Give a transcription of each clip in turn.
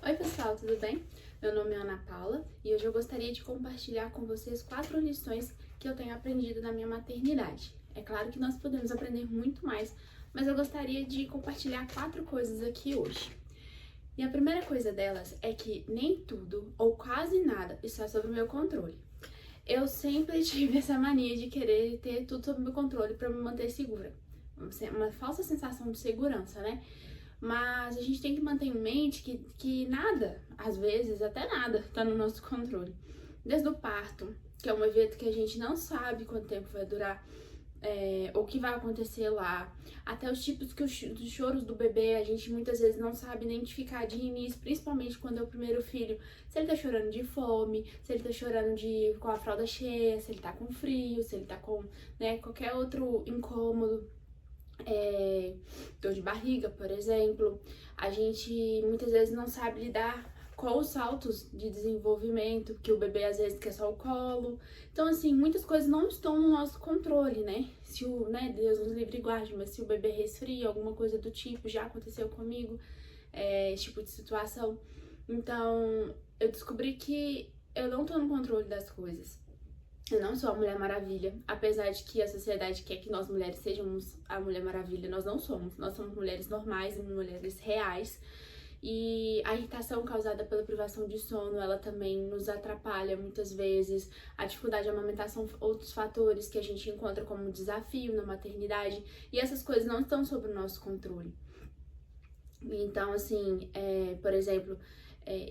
Oi pessoal, tudo bem? Meu nome é Ana Paula e hoje eu gostaria de compartilhar com vocês 4 lições que eu tenho aprendido na minha maternidade. É claro que nós podemos aprender muito mais, mas eu gostaria de compartilhar 4 coisas aqui hoje. E a primeira coisa delas é que nem tudo ou quase nada está sob o meu controle. Eu sempre tive essa mania de querer ter tudo sob o meu controle para me manter segura. Uma falsa sensação de segurança, né? Mas a gente tem que manter em mente que nada, às vezes até nada, tá no nosso controle. Desde o parto, que é um evento que a gente não sabe quanto tempo vai durar, ou o que vai acontecer lá, até os tipos dos choros do bebê, a gente muitas vezes não sabe identificar de início, principalmente quando é o primeiro filho, se ele tá chorando de fome, se ele tá chorando com a fralda cheia, se ele tá com frio, se ele tá com, qualquer outro incômodo. Dor de barriga, por exemplo. A gente muitas vezes não sabe lidar com os saltos de desenvolvimento, que o bebê às vezes quer só o colo. Então, assim, muitas coisas não estão no nosso controle, né? Se o, Deus nos livre e guarde, mas se o bebê resfria, alguma coisa do tipo, já aconteceu comigo, esse tipo de situação. Então, eu descobri que eu não tô no controle das coisas. Eu não sou a Mulher Maravilha, apesar de que a sociedade quer que nós mulheres sejamos a Mulher Maravilha, nós não somos. Nós somos mulheres normais e mulheres reais. E a irritação causada pela privação de sono, ela também nos atrapalha muitas vezes. A dificuldade de amamentação, outros fatores que a gente encontra como desafio na maternidade. E essas coisas não estão sob o nosso controle. Então, assim, por exemplo,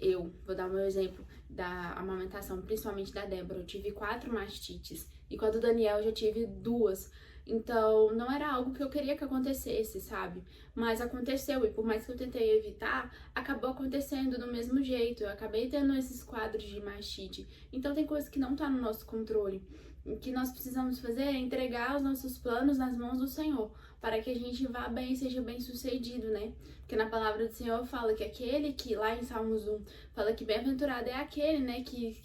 eu vou dar o meu exemplo da amamentação, principalmente da Débora. Eu tive 4 mastites e com a do Daniel eu já tive 2. Então, não era algo que eu queria que acontecesse, sabe? Mas aconteceu e por mais que eu tentei evitar, acabou acontecendo do mesmo jeito. Eu acabei tendo esses quadros de mastite. Então, tem coisa que não tá no nosso controle. O que nós precisamos fazer é entregar os nossos planos nas mãos do Senhor, para que a gente vá bem e seja bem sucedido, né? Porque na palavra do Senhor fala que aquele que, lá em Salmos 1, fala que bem-aventurado é aquele, né, que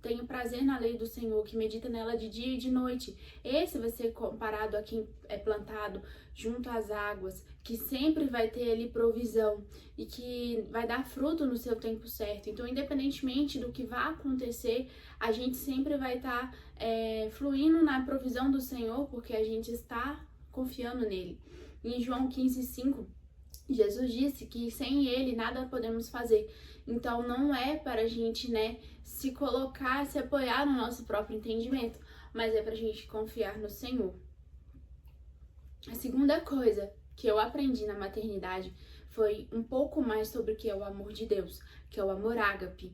tem o prazer na lei do Senhor, que medita nela de dia e de noite. Esse vai ser comparado a quem é plantado junto às águas, que sempre vai ter ali provisão e que vai dar fruto no seu tempo certo. Então, independentemente do que vá acontecer, a gente sempre vai estar fluindo na provisão do Senhor, porque a gente está confiando nele. Em João 15:5, Jesus disse que sem ele nada podemos fazer. Então não é para a gente, se colocar, se apoiar no nosso próprio entendimento, mas é para a gente confiar no Senhor. A segunda coisa que eu aprendi na maternidade foi um pouco mais sobre o que é o amor de Deus, que é o amor ágape.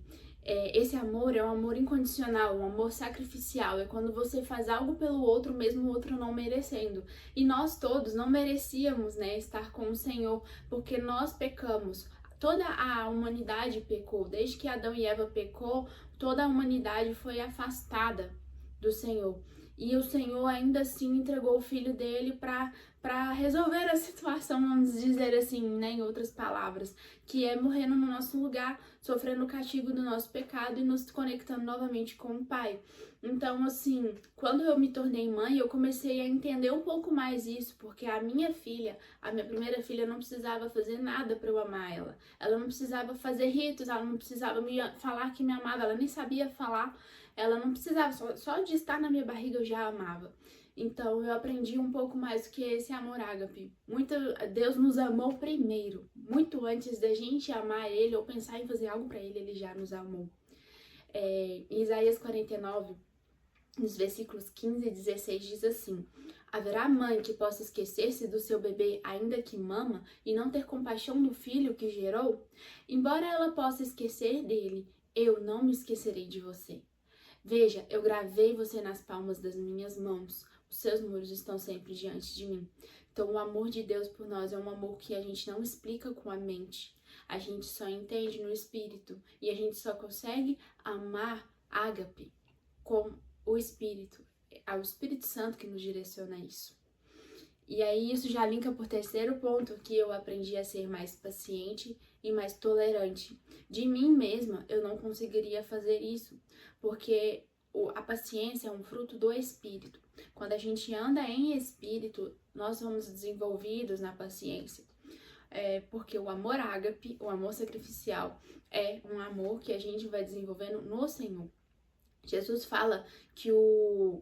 Esse amor é um amor incondicional, um amor sacrificial, é quando você faz algo pelo outro, mesmo o outro não merecendo. E nós todos não merecíamos, estar com o Senhor, porque nós pecamos. Toda a humanidade pecou, desde que Adão e Eva pecou, toda a humanidade foi afastada do Senhor. E o Senhor ainda assim entregou o filho dele para resolver a situação, vamos dizer assim, em outras palavras, que é morrendo no nosso lugar, sofrendo o castigo do nosso pecado e nos conectando novamente com o Pai. Então, assim, quando eu me tornei mãe, eu comecei a entender um pouco mais isso, porque a minha primeira filha, não precisava fazer nada para eu amar ela. Ela não precisava fazer ritos, ela não precisava me falar que me amava, ela nem sabia falar. Ela não precisava, só de estar na minha barriga eu já amava. Então eu aprendi um pouco mais do que esse amor ágape. Deus nos amou primeiro, muito antes da gente amar Ele ou pensar em fazer algo para Ele, Ele já nos amou. Em Isaías 49, nos versículos 15 e 16 diz assim: haverá mãe que possa esquecer-se do seu bebê ainda que mama e não ter compaixão do filho que gerou? Embora ela possa esquecer dele, eu não me esquecerei de você. Veja, eu gravei você nas palmas das minhas mãos. Os seus muros estão sempre diante de mim. Então, o amor de Deus por nós é um amor que a gente não explica com a mente. A gente só entende no espírito. E a gente só consegue amar ágape com o espírito. É o Espírito Santo que nos direciona isso. E aí isso já linka por terceiro ponto, que eu aprendi a ser mais paciente e mais tolerante. De mim mesma, eu não conseguiria fazer isso, porque a paciência é um fruto do Espírito. Quando a gente anda em Espírito, nós somos desenvolvidos na paciência. porque o amor ágape, o amor sacrificial, é um amor que a gente vai desenvolvendo no Senhor. Jesus fala que um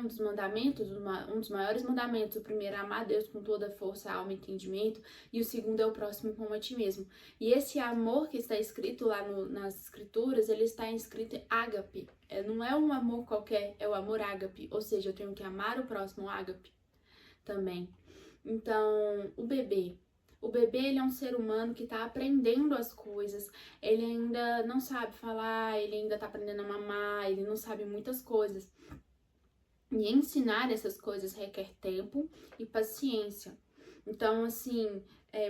dos mandamentos, um dos maiores mandamentos, o primeiro é amar a Deus com toda a força, alma e entendimento, e o segundo é o próximo como a ti mesmo. E esse amor que está escrito lá nas escrituras, ele está escrito em ágape. Não é um amor qualquer, é o amor ágape, ou seja, eu tenho que amar o próximo ágape também. Então, o bebê, ele é um ser humano que está aprendendo as coisas, ele ainda não sabe falar, ele ainda está aprendendo a mamar, ele não sabe muitas coisas. E ensinar essas coisas requer tempo e paciência. Então, assim,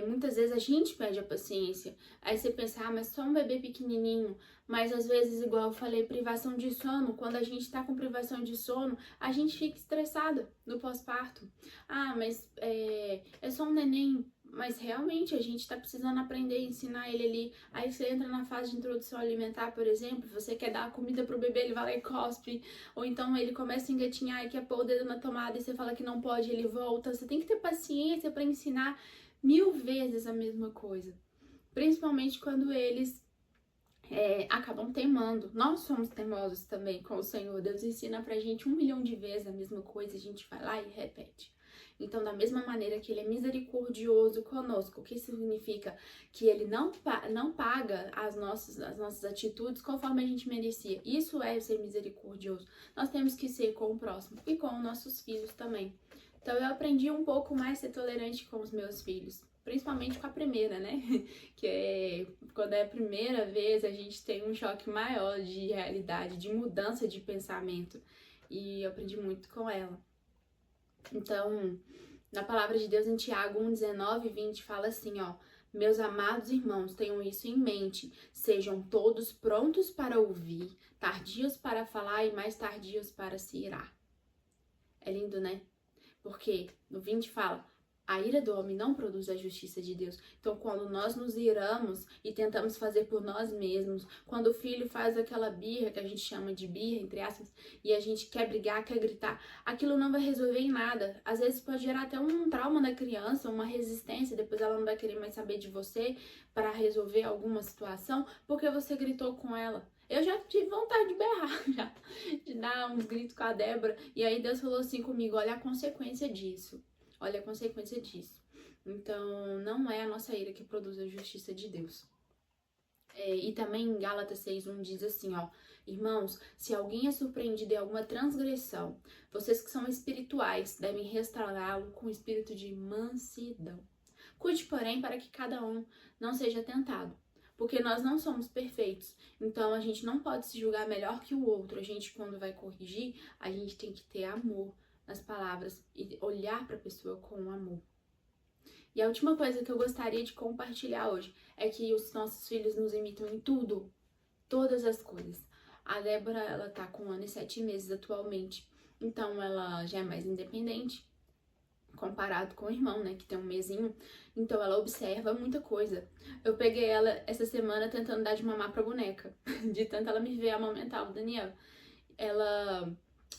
muitas vezes a gente perde a paciência. Aí você pensa, mas só um bebê pequenininho. Mas às vezes, igual eu falei, privação de sono. Quando a gente tá com privação de sono, a gente fica estressada no pós-parto. Mas é só um neném. Mas realmente a gente tá precisando aprender a ensinar ele ali. Aí você entra na fase de introdução alimentar, por exemplo, você quer dar a comida pro bebê, ele vai lá e cospe. Ou então ele começa a engatinhar e quer pôr o dedo na tomada e você fala que não pode, ele volta. Você tem que ter paciência para ensinar 1000 vezes a mesma coisa. Principalmente quando eles acabam teimando. Nós somos teimosos também com o Senhor. Deus ensina pra gente 1 milhão de vezes a mesma coisa, a gente vai lá e repete. Então, da mesma maneira que ele é misericordioso conosco, o que significa que ele não paga as nossas atitudes conforme a gente merecia. Isso é ser misericordioso. Nós temos que ser com o próximo e com os nossos filhos também. Então, eu aprendi um pouco mais a ser tolerante com os meus filhos. Principalmente com a primeira, né? Que quando é a primeira vez, a gente tem um choque maior de realidade, de mudança de pensamento. E eu aprendi muito com ela. Então, na palavra de Deus, em Tiago 1, 19 e 20, fala assim, ó. Meus amados irmãos, tenham isso em mente. Sejam todos prontos para ouvir, tardios para falar e mais tardios para se irar. É lindo, né? Porque no 20 fala, a ira do homem não produz a justiça de Deus. Então, quando nós nos iramos e tentamos fazer por nós mesmos, quando o filho faz aquela birra, que a gente chama de birra, entre aspas, e a gente quer brigar, quer gritar, aquilo não vai resolver em nada. Às vezes pode gerar até um trauma na criança, uma resistência, depois ela não vai querer mais saber de você para resolver alguma situação, porque você gritou com ela. Eu já tive vontade de berrar, já, de dar uns gritos com a Débora, e aí Deus falou assim comigo, olha a consequência disso. Olha a consequência disso. Então, não é a nossa ira que produz a justiça de Deus. E também em Gálatas 6:1 diz assim, ó. Irmãos, se alguém é surpreendido em alguma transgressão, vocês que são espirituais devem restaurá-lo com espírito de mansidão. Cuide, porém, para que cada um não seja tentado. Porque nós não somos perfeitos. Então, a gente não pode se julgar melhor que o outro. A gente, quando vai corrigir, a gente tem que ter amor nas palavras e olhar para a pessoa com amor. E a última coisa que eu gostaria de compartilhar hoje é que os nossos filhos nos imitam em tudo, todas as coisas. A Débora, ela tá com 1 ano e 7 meses atualmente, então ela já é mais independente comparado com o irmão, né, que tem 1 mesinho, então ela observa muita coisa. Eu peguei ela essa semana tentando dar de mamar pra boneca, de tanto ela me ver amamentar o Daniel. Ela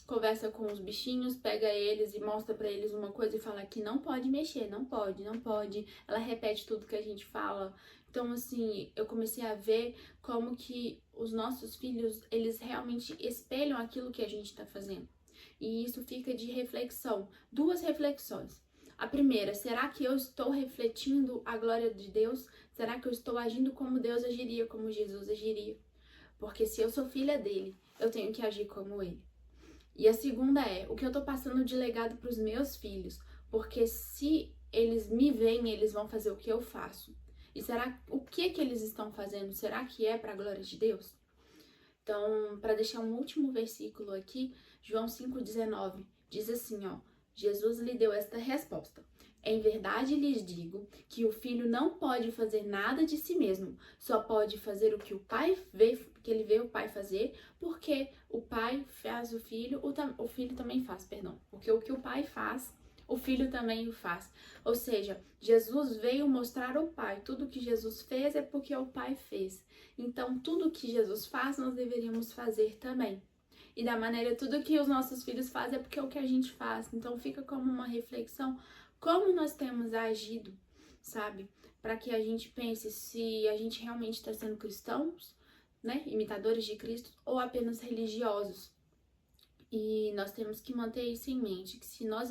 conversa com os bichinhos, pega eles e mostra pra eles uma coisa e fala que não pode mexer, não pode, não pode. Ela repete tudo que a gente fala. Então, assim, eu comecei a ver como que os nossos filhos, eles realmente espelham aquilo que a gente tá fazendo. E isso fica de reflexão. 2 reflexões. A primeira, será que eu estou refletindo a glória de Deus? Será que eu estou agindo como Deus agiria, como Jesus agiria? Porque se eu sou filha dele, eu tenho que agir como ele. E a segunda é, o que eu tô passando de legado pros meus filhos? Porque se eles me veem, eles vão fazer o que eu faço. E será, o que eles estão fazendo? Será que é para a glória de Deus? Então, para deixar um último versículo aqui, João 5,19, diz assim, ó, Jesus lhe deu esta resposta. Em verdade lhes digo que o filho não pode fazer nada de si mesmo, só pode fazer o que o pai vê, que ele vê o pai fazer, porque o pai faz o filho também faz, perdão, porque o que o pai faz, o filho também o faz. Ou seja, Jesus veio mostrar ao pai, tudo que Jesus fez é porque o pai fez. Então, tudo que Jesus faz, nós deveríamos fazer também. E da maneira, tudo que os nossos filhos fazem é porque é o que a gente faz. Então, fica como uma reflexão, como nós temos agido. sabe? Para que a gente pense se a gente realmente está sendo cristãos, né? Imitadores de Cristo, ou apenas religiosos. E nós temos que manter isso em mente, que se nós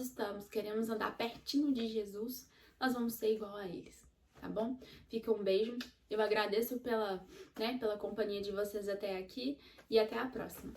queremos andar pertinho de Jesus, nós vamos ser igual a eles, tá bom? Fica um beijo, eu agradeço pela companhia de vocês até aqui e até a próxima.